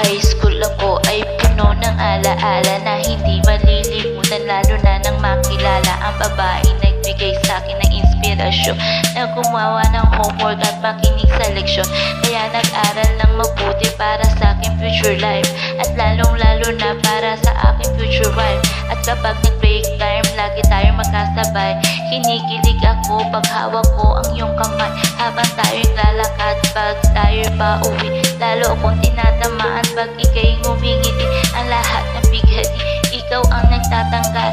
High school ako ay puno ng alaala na hindi malilimutan, lalo na nang makilala ang babae nagbigay sa akin ng inspirasyon na gumawa ng homework at makinig sa leksyon. Kaya nag-aral ng mabuti para sa aking future life, at lalong lalo na para sa aking future wife. At kapag nag-break time, lagi tayong magkasabay. Kinikilig ako pag hawak ko ang iyong kamay, habang tayo'y lalakad pag tayo'y pauwi. Lalo akong tinatamaan pag ika'y ngumingiti. Ang lahat ng bighati, ikaw ang nagtatanggal.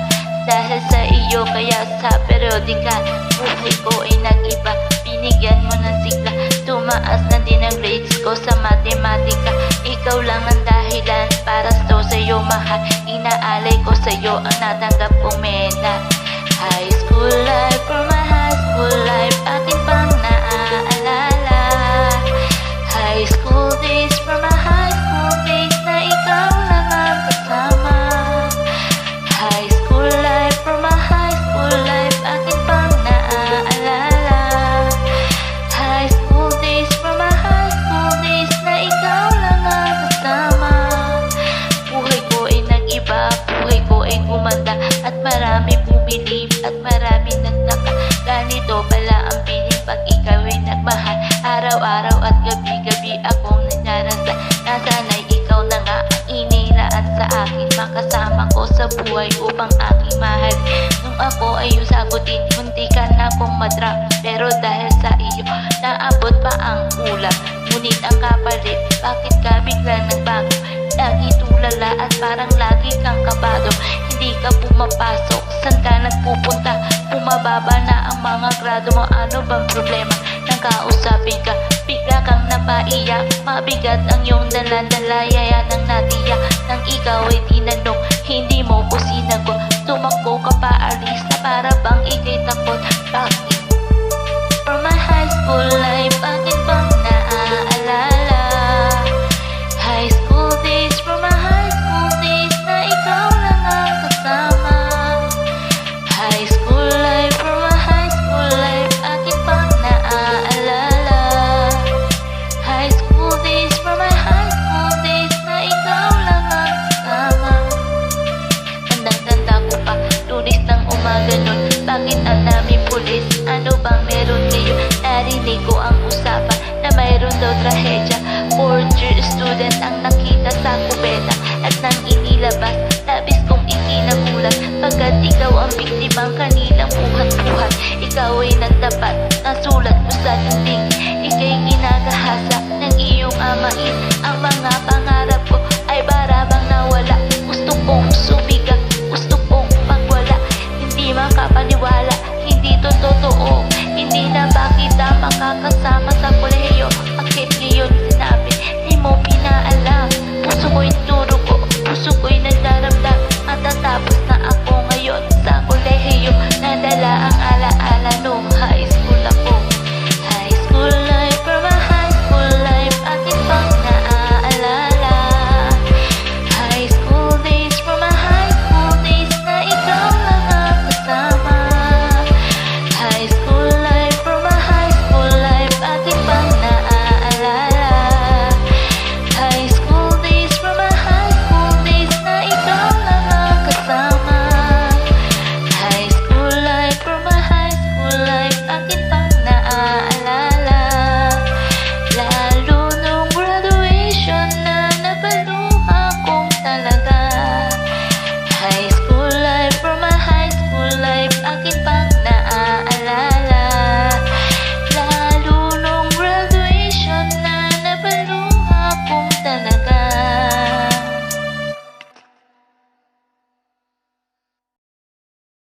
Dahil sa iyo kaya sa periodikal, buhay ko ay nag-iba. Binigyan mo ng sigla, tumaas na din ang grades ko sa matematika. Ikaw lang ang dahilan para sa iyo mahal. Inaalay ko sa iyo ang natanggap kong medal. High school life, for my high school life, akin pang naaalala. High school days, for my high school days, na ikaw lang ang kasama. High school life, for my high school life, akin pang naaalala. High school days, for my high school days, na ikaw lang ang kasama. Buhay ko ay nag-iba, buhay ko ay gumanda, at marami bumilib at marami nagtaka. Ganito pala ang piling pag ikaw ay nagmahal. Araw-araw at gabi-gabi akong nagdarasal, nasanay ikaw na nga ang inilaan sa akin. Makasama ko sa buhay upang aking mahal. Nung ako ay sagutin, muntikan akong madrop, pero dahil sa iyo naabot pa ang ulam. Ngunit ang kapalit, bakit ka biglang nagbago? Lagi tulala at parang lagi kang kabado. Hindi ka pumapasok, saan ka nagpupunta? Bumababa na ang mga grado mo, ano bang problema? Nang kausapin ka, bigla kang napaiyak. Mabigat ang iyong daladala, yaya ng natiyak. Nang ikaw ay tinanong, hindi mo ko sinagot. Tumakbo ka pa alis na para bang ikay takot. Bakit? For my